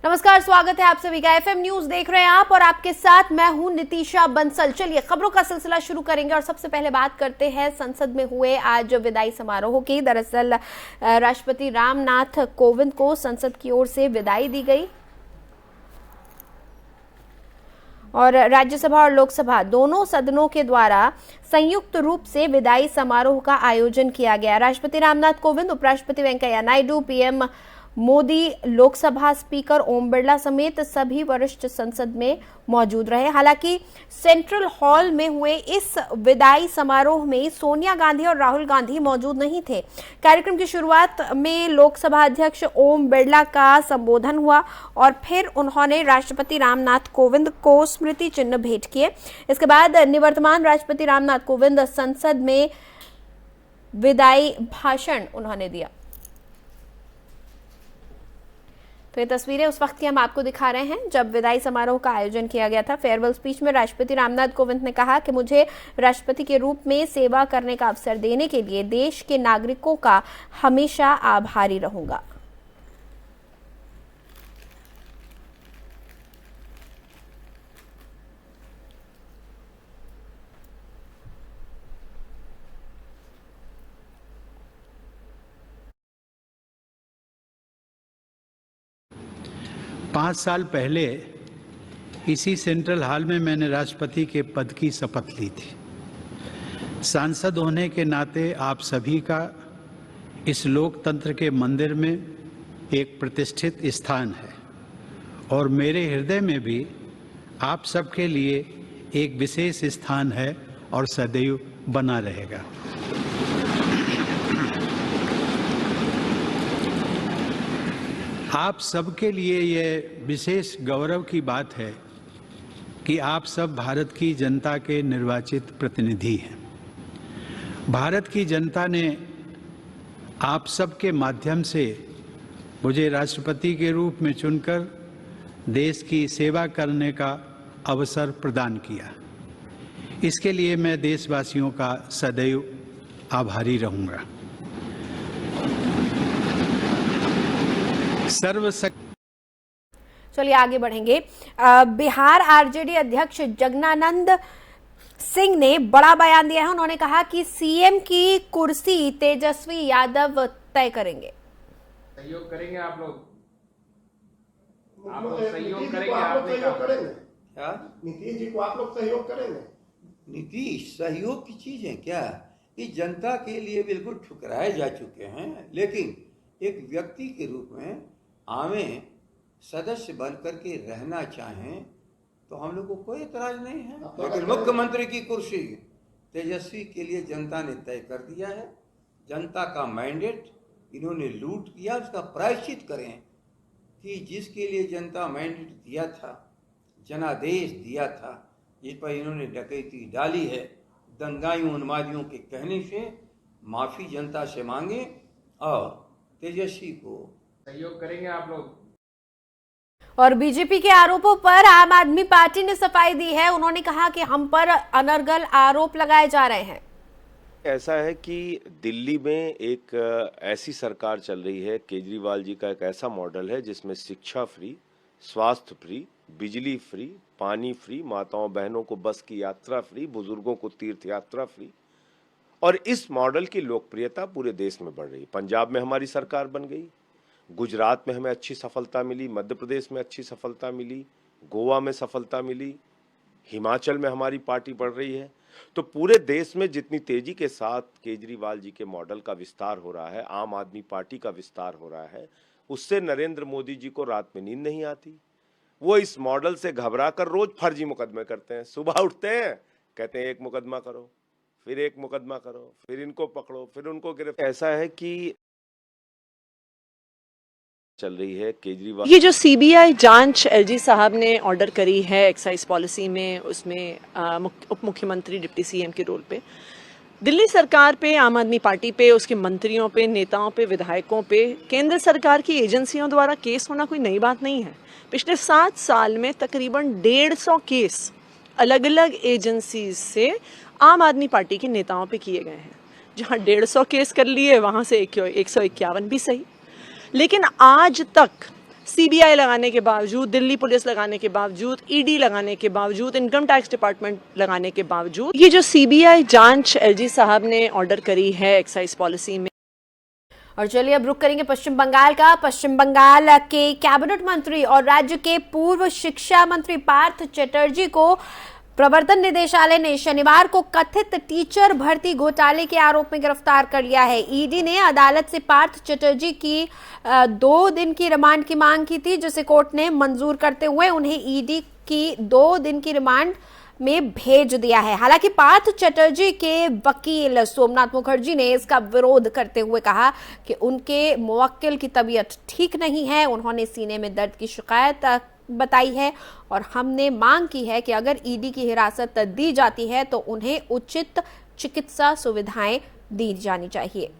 नमस्कार, स्वागत है आप सभी का। एफएम न्यूज देख रहे हैं आप और आपके साथ मैं हूं नितिशा बंसल। चलिए खबरों का सिलसिला शुरू करेंगे और सबसे पहले बात करते हैं संसद में हुए आज विदाई समारोह की। दरअसल राष्ट्रपति रामनाथ कोविंद को संसद की ओर से विदाई दी गई और राज्यसभा और लोकसभा दोनों सदनों के द्वारा संयुक्त रूप से विदाई समारोह का आयोजन किया गया। राष्ट्रपति रामनाथ कोविंद, उपराष्ट्रपति वेंकैया नायडू, पीएम मोदी, लोकसभा स्पीकर ओम बिरला समेत सभी वरिष्ठ संसद में मौजूद रहे। हालांकि सेंट्रल हॉल में हुए इस विदाई समारोह में सोनिया गांधी और राहुल गांधी मौजूद नहीं थे। कार्यक्रम की शुरुआत में लोकसभा अध्यक्ष ओम बिरला का संबोधन हुआ और फिर उन्होंने राष्ट्रपति रामनाथ कोविंद को स्मृति चिन्ह भेंट किए। इसके बाद निवर्तमान राष्ट्रपति रामनाथ कोविंद संसद में विदाई भाषण उन्होंने दिया। तो ये तस्वीरें उस वक्त की हम आपको दिखा रहे हैं जब विदाई समारोह का आयोजन किया गया था। फेयरवेल स्पीच में राष्ट्रपति रामनाथ कोविंद ने कहा कि मुझे राष्ट्रपति के रूप में सेवा करने का अवसर देने के लिए देश के नागरिकों का हमेशा आभारी रहूंगा। पाँच साल पहले इसी सेंट्रल हॉल में मैंने राष्ट्रपति के पद की शपथ ली थी। सांसद होने के नाते आप सभी का इस लोकतंत्र के मंदिर में एक प्रतिष्ठित स्थान है और मेरे हृदय में भी आप सबके लिए एक विशेष स्थान है और सदैव बना रहेगा। आप सबके लिए ये विशेष गौरव की बात है कि आप सब भारत की जनता के निर्वाचित प्रतिनिधि हैं। भारत की जनता ने आप सबके माध्यम से मुझे राष्ट्रपति के रूप में चुनकर देश की सेवा करने का अवसर प्रदान किया। इसके लिए मैं देशवासियों का सदैव आभारी रहूंगा। चलिए आगे बढ़ेंगे। बिहार आरजेडी अध्यक्ष जगनानंद सिंह ने बड़ा बयान दिया है। उन्होंने कहा कि सीएम की कुर्सी तेजस्वी यादव तय करेंगे। सहयोग करेंगे आप लोग सहयोग करेंगे। क्या नीतीश जी को आप लोग सहयोग करेंगे? नीतीश सहयोग की चीज है क्या? कि जनता के लिए बिल्कुल ठुकराए जा चुके हैं, लेकिन एक व्यक्ति के रूप में आवे सदस्य बन करके रहना चाहें तो हम लोग को कोई एतराज नहीं है। लेकिन मुख्यमंत्री की कुर्सी तेजस्वी के लिए जनता ने तय कर दिया है। जनता का मैंडेट इन्होंने लूट किया, उसका प्रायश्चित करें कि जिसके लिए जनता मैंडेट दिया था, जनादेश दिया था, जिस पर इन्होंने डकैती डाली है, दंगाइयों उन्मादियों के कहने से माफी जनता से मांगे और तेजस्वी को सहयोग करेंगे आप लोग। और बीजेपी के आरोपों पर आम आदमी पार्टी ने सफाई दी है। उन्होंने कहा कि हम पर अनर्गल आरोप लगाए जा रहे हैं। ऐसा है कि दिल्ली में एक ऐसी सरकार चल रही है, केजरीवाल जी का एक ऐसा मॉडल है जिसमें शिक्षा फ्री, स्वास्थ्य फ्री, बिजली फ्री, पानी फ्री, माताओं बहनों को बस की यात्रा फ्री, बुजुर्गों को तीर्थ यात्रा फ्री। और इस मॉडल की लोकप्रियता पूरे देश में बढ़ रही। पंजाब में हमारी सरकार बन गई, गुजरात में हमें अच्छी सफलता मिली, मध्य प्रदेश में अच्छी सफलता मिली, गोवा में सफलता मिली, हिमाचल में हमारी पार्टी बढ़ रही है। तो पूरे देश में जितनी तेजी के साथ केजरीवाल जी के मॉडल का विस्तार हो रहा है, आम आदमी पार्टी का विस्तार हो रहा है, उससे नरेंद्र मोदी जी को रात में नींद नहीं आती। वो इस मॉडल से घबरा कर रोज फर्जी मुकदमे करते हैं। सुबह उठते हैं, कहते हैं एक मुकदमा करो, फिर एक मुकदमा करो, फिर इनको पकड़ो, फिर उनको गिरफ्तार। ऐसा है कि चल रही है केजरीवाल। ये जो सीबीआई जांच एलजी साहब ने ऑर्डर करी है एक्साइज पॉलिसी में, उसमें उप मुख्यमंत्री डिप्टी सीएम के रोल पे, दिल्ली सरकार पे, आम आदमी पार्टी पे, उसके मंत्रियों पे, नेताओं पे, विधायकों पे केंद्र सरकार की एजेंसियों द्वारा केस होना कोई नई बात नहीं है। पिछले 7 साल में तकरीबन 150 केस अलग अलग एजेंसीज से आम आदमी पार्टी के नेताओं पे किए गए हैं। जहां 150 केस कर लिए, वहां से 151 भी सही। लेकिन आज तक सीबीआई लगाने के बावजूद, दिल्ली पुलिस लगाने के बावजूद, ईडी लगाने के बावजूद, इनकम टैक्स डिपार्टमेंट लगाने के बावजूद ये जो सीबीआई जांच एलजी साहब ने ऑर्डर करी है एक्साइज पॉलिसी में। और चलिए अब रुक करेंगे पश्चिम बंगाल का। पश्चिम बंगाल के कैबिनेट मंत्री और राज्य के पूर्व शिक्षा मंत्री पार्थ चटर्जी को प्रवर्तन निदेशालय ने शनिवार को कथित टीचर भर्ती घोटाले के आरोप में गिरफ्तार कर लिया है। ईडी ने अदालत से पार्थ चटर्जी की 2 दिन की रिमांड की मांग की थी, जिसे कोर्ट ने मंजूर करते हुए उन्हें ईडी की 2 दिन की रिमांड में भेज दिया है। हालांकि पार्थ चटर्जी के वकील सोमनाथ मुखर्जी ने इसका विरोध करते हुए कहा कि उनके मुवक्किल की तबीयत ठीक नहीं है। उन्होंने सीने में दर्द की शिकायत बताई है और हमने मांग की है कि अगर ईडी की हिरासत दी जाती है तो उन्हें उचित चिकित्सा सुविधाएं दी जानी चाहिए।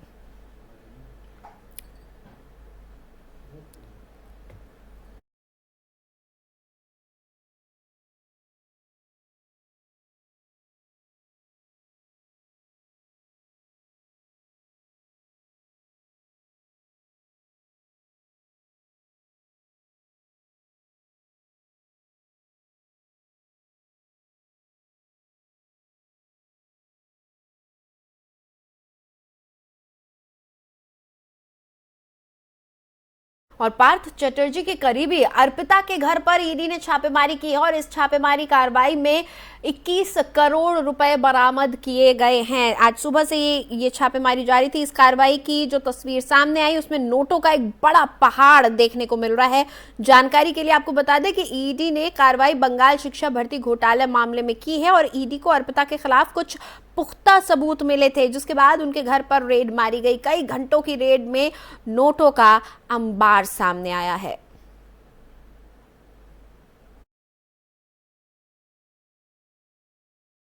और पार्थ चटर्जी के करीबी अर्पिता के घर पर ईडी ने छापेमारी की है और इस छापेमारी कार्रवाई में 21 करोड़ रुपए बरामद किए गए हैं। आज सुबह से ये छापेमारी जारी थी। इस कार्रवाई की जो तस्वीर सामने आई उसमें नोटों का एक बड़ा पहाड़ देखने को मिल रहा है। जानकारी के लिए आपको बता दें कि ईडी ने कार्रवाई बंगाल शिक्षा भर्ती घोटाला मामले में की है और ईडी को अर्पिता के खिलाफ कुछ पुख्ता सबूत मिले थे, जिसके बाद उनके घर पर रेड मारी गई। कई घंटों की रेड में नोटों का अंबार सामने आया है।